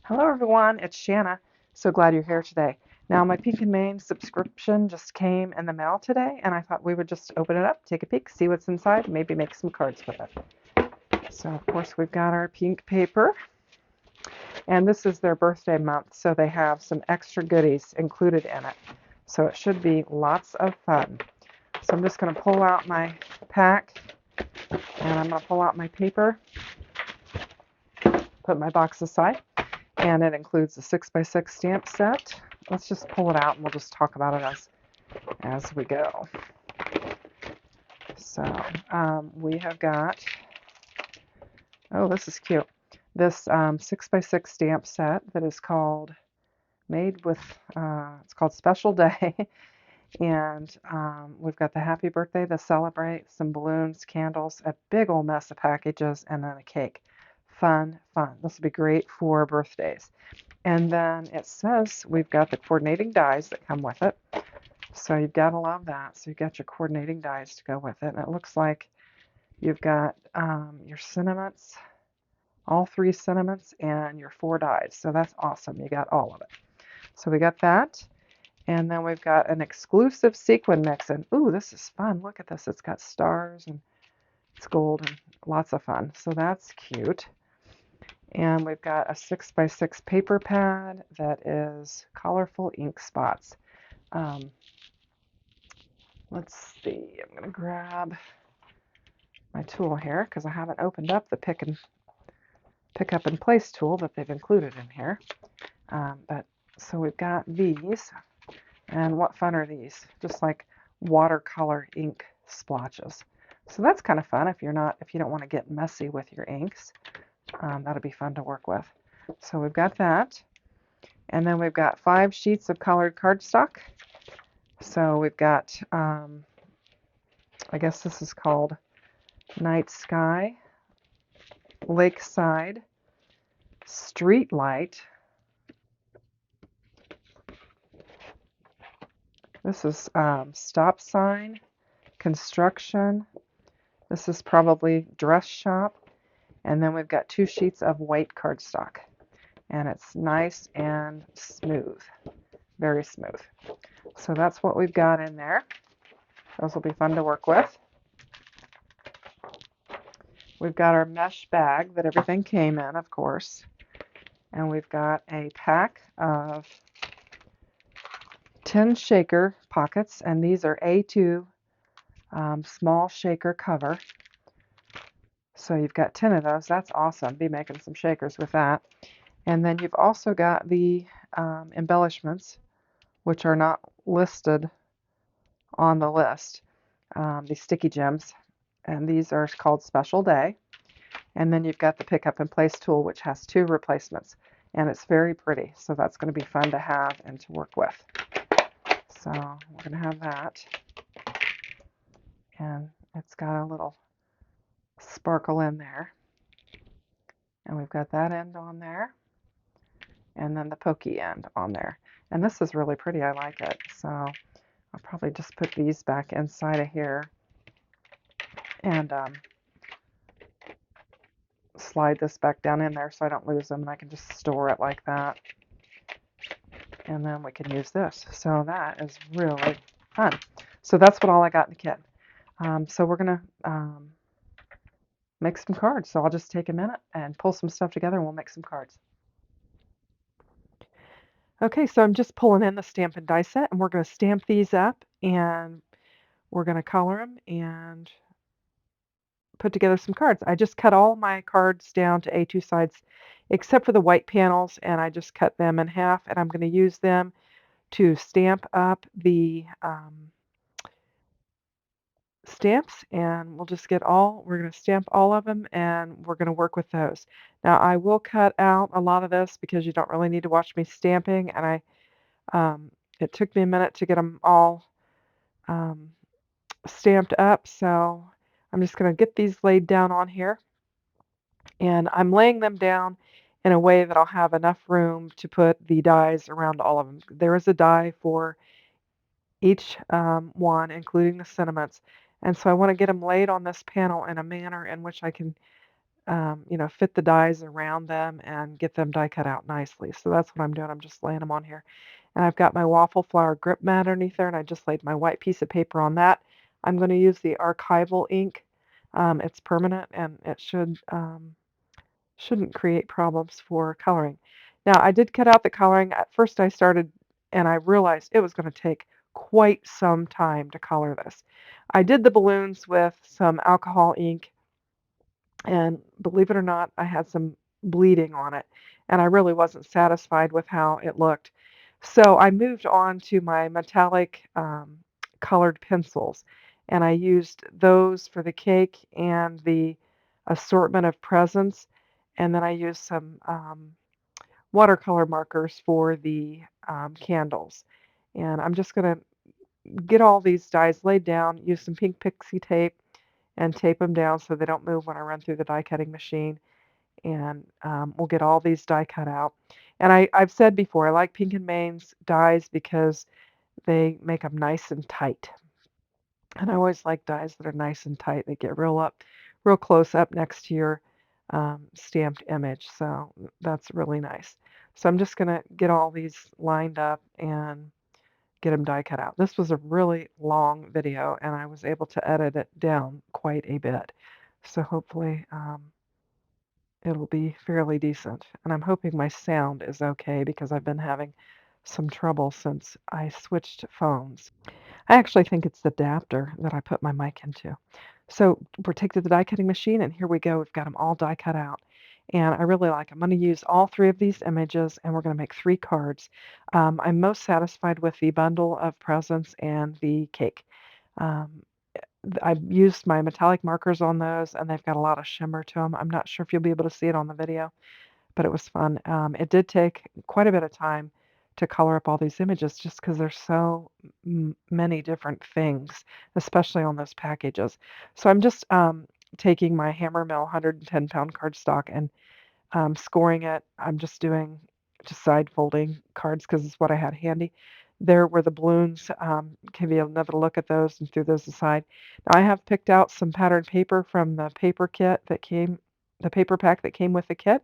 Hello, everyone. It's Shanna. So glad you're here today. Now, my Pink and Main subscription just came in the mail today, and I thought we would just open it up, take a peek, see what's inside, maybe make some cards with it. So, of course, we've got our pink paper, and this is their birthday month, so they have some extra goodies included in it. So, it should be lots of fun. So, I'm just going to pull out my pack, and I'm going to pull out my paper, put my box aside. And it includes a 6x6 stamp set. Let's just pull it out and we'll just talk about it as we go. So we have got, oh, this is cute. This 6x6 stamp set that is called, made with, it's called Special Day. And we've got the happy birthday to celebrate, some balloons, candles, a big old mess of packages, and then a cake. Fun, fun. This will be great for birthdays. And then it says we've got the coordinating dies that come with it. So you've got to love that. So you've got your coordinating dies to go with it. And it looks like you've got your sentiments, all 3 sentiments, and your 4 dies. So that's awesome. You got all of it. So we got that. And then we've got an exclusive sequin mix. And ooh, this is fun. Look at this. It's got stars and it's gold and lots of fun. So that's cute. And we've got a 6x6 paper pad that is colorful ink spots. Let's see, I'm going to grab my tool here because I haven't opened up the pick up and place tool that they've included in here. So we've got these, and what fun are these? Just like watercolor ink splotches. So that's kind of fun if you don't want to get messy with your inks. That'll be fun to work with. So we've got that. And then we've got 5 sheets of colored cardstock. So we've got, I guess this is called Night Sky, Lakeside, Street Light. This is Stop Sign, Construction. This is probably Dress Shop. And then we've got 2 sheets of white cardstock. And it's nice and smooth, very smooth. So that's what we've got in there. Those will be fun to work with. We've got our mesh bag that everything came in, of course. And we've got a pack of 10 shaker pockets, and these are A2 small shaker cover. So you've got 10 of those. That's awesome. Be making some shakers with that. And then you've also got the embellishments, which are not listed on the list, these sticky gems, and these are called Special Day. And then you've got the pick up and place tool, which has 2 replacements, and it's very pretty. So that's going to be fun to have and to work with. So we're going to have that, and it's got a little sparkle in there, and we've got that end on there, and then the pokey end on there. And this is really pretty. I like it. So I'll probably just put these back inside of here and slide this back down in there so I don't lose them, and I can just store it like that. And then we can use this. So that is really fun. So that's what all I got in the kit. So we're going to make some cards. So I'll just take a minute and pull some stuff together and we'll make some cards. Okay, so I'm just pulling in the stamp and die set, and we're going to stamp these up, and we're going to color them and put together some cards. I just cut all my cards down to A2 sides except for the white panels, and I just cut them in half, and I'm going to use them to stamp up the stamps, and we're going to stamp all of them, and we're going to work with those. Now I will cut out a lot of this because you don't really need to watch me stamping, and it took me a minute to get them all stamped up, so I'm just going to get these laid down on here, and I'm laying them down in a way that I'll have enough room to put the dies around all of them. There is a die for each one, including the sentiments. And so I want to get them laid on this panel in a manner in which I can fit the dies around them and get them die cut out nicely. So that's what I'm doing. I'm just laying them on here. And I've got my waffle flower grip mat underneath there, and I just laid my white piece of paper on that. I'm going to use the archival ink. It's permanent, and it shouldn't create problems for coloring. Now, I did cut out the coloring. At first, I started, and I realized it was going to take quite some time to color this. I did the balloons with some alcohol ink, and believe it or not, I had some bleeding on it, and I really wasn't satisfied with how it looked. So I moved on to my metallic colored pencils, and I used those for the cake and the assortment of presents, and then I used some watercolor markers for the candles. And I'm just going to get all these dies laid down, use some pink pixie tape, and tape them down so they don't move when I run through the die cutting machine. And we'll get all these die cut out. And I've said before, I like Pink and Main's dies because they make them nice and tight. And I always like dies that are nice and tight. They get real close up next to your stamped image. So that's really nice. So I'm just going to get all these lined up and get them die cut out. This was a really long video, and I was able to edit it down quite a bit. So hopefully it'll be fairly decent. And I'm hoping my sound is okay because I've been having some trouble since I switched phones. I actually think it's the adapter that I put my mic into. So we're taking to the die cutting machine, and here we go. We've got them all die cut out. And I really like them. I'm going to use all three of these images, and we're going to make 3 cards. I'm most satisfied with the bundle of presents and the cake. Um, I've used my metallic markers on those, and they've got a lot of shimmer to them. I'm not sure if you'll be able to see it on the video, but it was fun. It did take quite a bit of time to color up all these images just because there's so many different things, especially on those packages. So I'm just taking my Hammer Mill 110-pound cardstock and scoring it. I'm just doing just side folding cards because it's what I had handy. There were the balloons. Give you another look at those and threw those aside. Now I have picked out some patterned paper from the paper kit that came, the paper pack that came with the kit,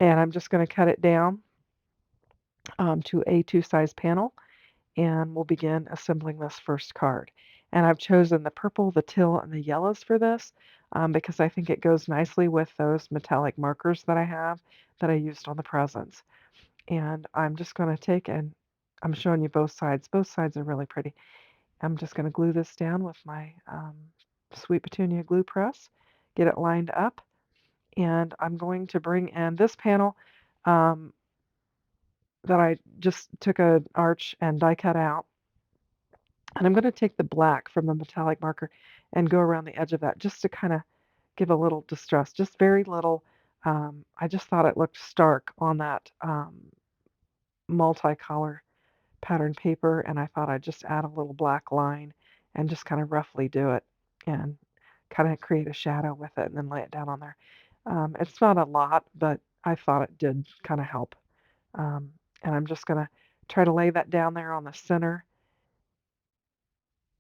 and I'm just going to cut it down to A2 size panel, and we'll begin assembling this first card. And I've chosen the purple, the teal, and the yellows for this because I think it goes nicely with those metallic markers that I have that I used on the presents. And I'm just going to take, and I'm showing you both sides. Both sides are really pretty. I'm just going to glue this down with my Sweet Petunia glue press, get it lined up, and I'm going to bring in this panel um, that I just took an arch and die cut out. And I'm going to take the black from the metallic marker and go around the edge of that just to kind of give a little distress, just very little. I just thought it looked stark on that multicolor pattern paper, and I thought I'd just add a little black line and just kind of roughly do it and kind of create a shadow with it and then lay it down on there. It's not a lot, but I thought it did kind of help. And I'm just going to try to lay that down there on the center.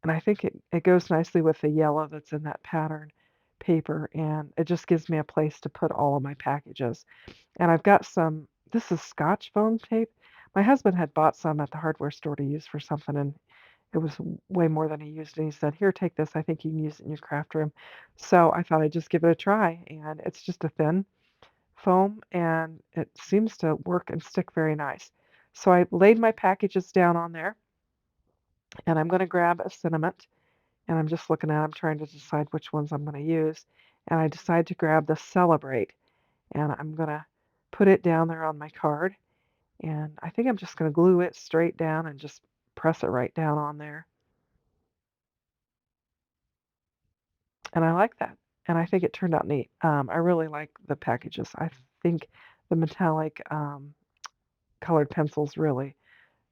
And I think it goes nicely with the yellow that's in that pattern paper, and it just gives me a place to put all of my packages. And I've got some, this is Scotch foam tape. My husband had bought some at the hardware store to use for something, and it was way more than he used. And he said, "Here, take this. I think you can use it in your craft room." So I thought I'd just give it a try, and it's just a thin foam, and it seems to work and stick very nice. So I laid my packages down on there, and I'm going to grab a sentiment, and I'm just looking at them, trying to decide which ones I'm going to use. And I decide to grab the Celebrate, and I'm going to put it down there on my card. And I think I'm just going to glue it straight down and just press it right down on there. And I like that. And I think it turned out neat. I really like the packages. I think the metallic colored pencils really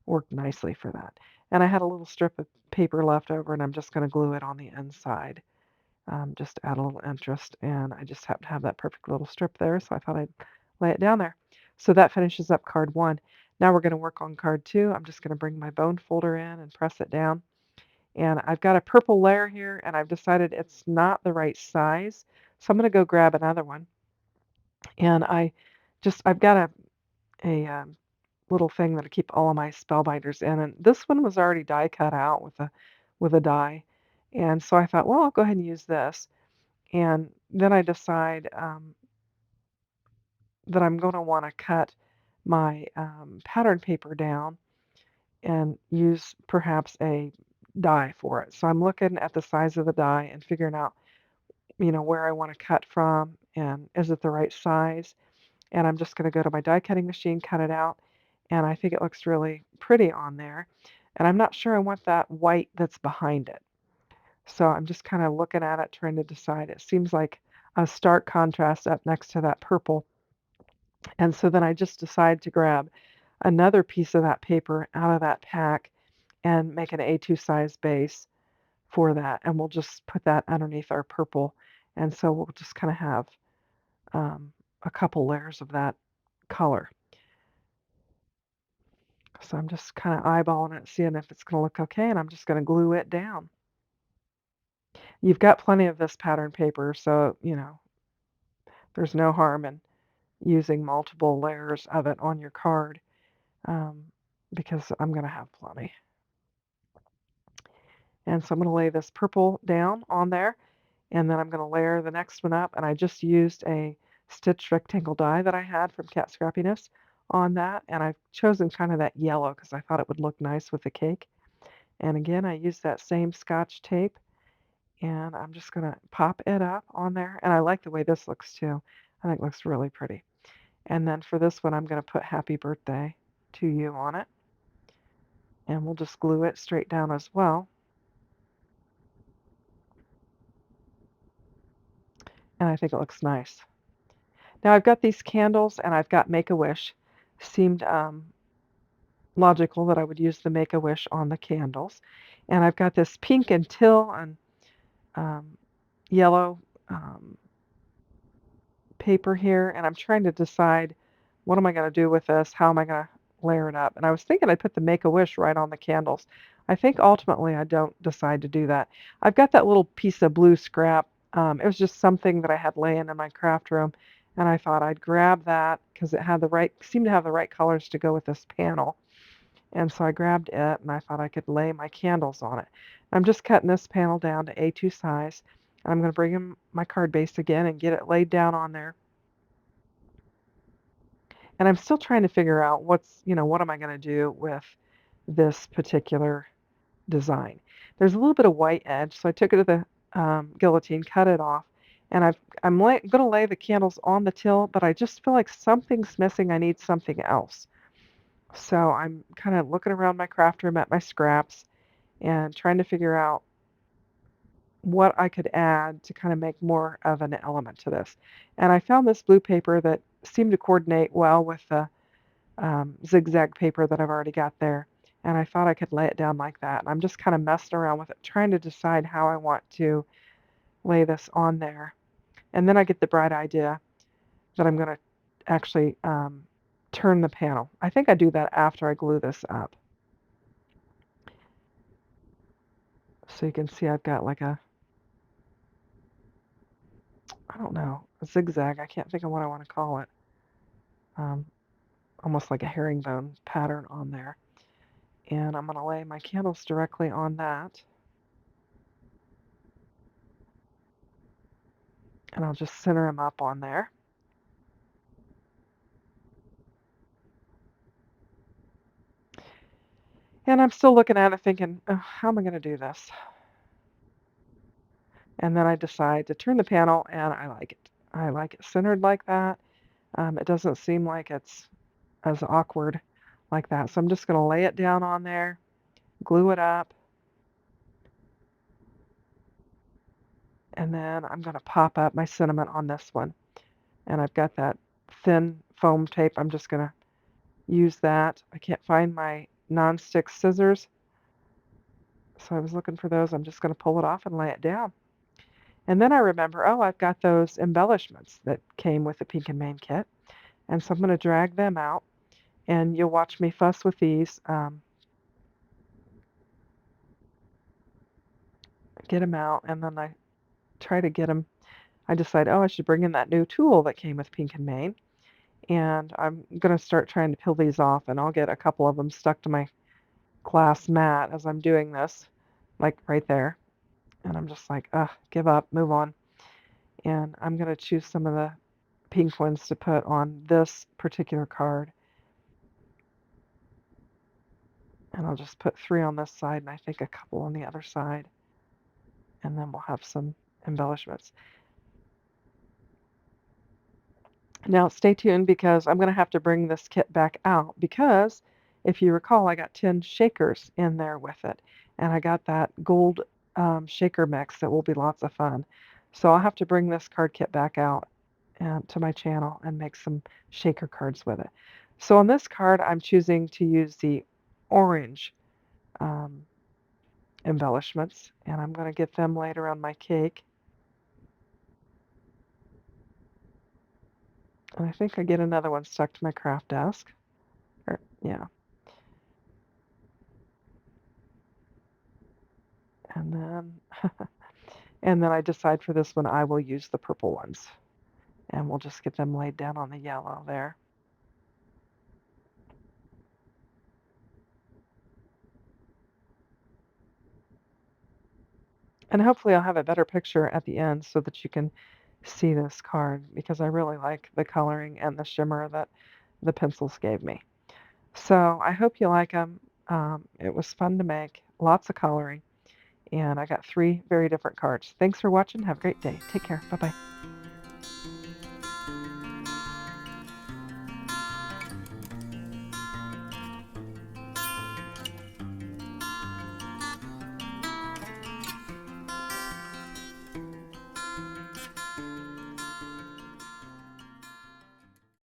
worked nicely for that. And I had a little strip of paper left over, and I'm just going to glue it on the inside. Just to add a little interest, and I just happen to have that perfect little strip there, so I thought I'd lay it down there. So that finishes up card 1. Now we're going to work on card 2. I'm just going to bring my bone folder in and press it down. And I've got a purple layer here, and I've decided it's not the right size, so I'm going to go grab another one. And I've got a little thing that I keep all of my spellbinders in, and this one was already die cut out with a die. And so I thought, well, I'll go ahead and use this. And then I decide that I'm going to want to cut my pattern paper down and use perhaps a die for it. So I'm looking at the size of the die and figuring out, where I want to cut from and is it the right size. And I'm just going to go to my die cutting machine, cut it out, and I think it looks really pretty on there. And I'm not sure I want that white that's behind it. So I'm just kind of looking at it, trying to decide. It seems like a stark contrast up next to that purple. And so then I just decide to grab another piece of that paper out of that pack and make an A2 size base for that. And we'll just put that underneath our purple. And so we'll just kind of have a couple layers of that color. So I'm just kind of eyeballing it, seeing if it's going to look okay, and I'm just going to glue it down. You've got plenty of this pattern paper, so, there's no harm in using multiple layers of it on your card um, because I'm going to have plenty. And so I'm going to lay this purple down on there, and then I'm going to layer the next one up, and I just used a stitched rectangle die that I had from Cat Scrappiness on that, and I've chosen kind of that yellow because I thought it would look nice with the cake. And again, I used that same Scotch tape, and I'm just going to pop it up on there. And I like the way this looks too. I think it looks really pretty. And then for this one, I'm going to put happy birthday to you on it. And we'll just glue it straight down as well. And I think it looks nice. Now I've got these candles and I've got Make-A-Wish. Seemed logical that I would use the Make-A-Wish on the candles. And I've got this pink and teal and yellow paper here, and I'm trying to decide what am I going to do with this? How am I going to layer it up? And I was thinking I'd put the Make-A-Wish right on the candles. I think ultimately I don't decide to do that. I've got that little piece of blue scrap. It was just something that I had laying in my craft room, and I thought I'd grab that because it had seemed to have the right colors to go with this panel. And so I grabbed it, and I thought I could lay my candles on it. I'm just cutting this panel down to A2 size. And I'm going to bring in my card base again and get it laid down on there. And I'm still trying to figure out what am I going to do with this particular design. There's a little bit of white edge, so I took it to the guillotine, cut it off, and I'm going to lay the candles on the till, but I just feel like something's missing. I need something else. So I'm kind of looking around my craft room at my scraps and trying to figure out what I could add to kind of make more of an element to this. And I found this blue paper that seemed to coordinate well with the zigzag paper that I've already got there. And I thought I could lay it down like that. And I'm just kind of messing around with it, trying to decide how I want to lay this on there. And then I get the bright idea that I'm going to actually turn the panel. I think I do that after I glue this up. So you can see I've got like I don't know, a zigzag. I can't think of what I want to call it. Almost like a herringbone pattern on there. And I'm going to lay my candles directly on that. And I'll just center them up on there. And I'm still looking at it thinking, oh, how am I going to do this? And then I decide to turn the panel, and I like it. I like it centered like that. It doesn't seem like it's as awkward like that. So I'm just going to lay it down on there, glue it up, and then I'm going to pop up my sentiment on this one. And I've got that thin foam tape. I'm just going to use that. I can't find my non-stick scissors, so I was looking for those. I'm just going to pull it off and lay it down. And then I remember, oh, I've got those embellishments that came with the Pink and Main kit. And so I'm going to drag them out, and you'll watch me fuss with these. Get them out, and then I try to get them. I decided, oh, I should bring in that new tool that came with Pink and Main. And I'm going to start trying to peel these off, and I'll get a couple of them stuck to my glass mat as I'm doing this, like right there. And I'm just like, ugh, give up, move on. And I'm going to choose some of the pink ones to put on this particular card. And I'll just put 3 on this side and I think a couple on the other side. And then we'll have some embellishments. Now stay tuned because I'm going to have to bring this kit back out because if you recall, I got 10 shakers in there with it. And I got that gold shaker mix that will be lots of fun. So I'll have to bring this card kit back out to my channel and make some shaker cards with it. So on this card, I'm choosing to use the orange embellishments, and I'm going to get them laid around my cake. And I think I get another one stuck to my craft desk. Yeah. And then and then I decide for this one I will use the purple ones. And we'll just get them laid down on the yellow there. And hopefully I'll have a better picture at the end so that you can see this card because I really like the coloring and the shimmer that the pencils gave me. So I hope you like them. It was fun to make, lots of coloring, and I got 3 very different cards. Thanks for watching. Have a great day. Take care. Bye-bye.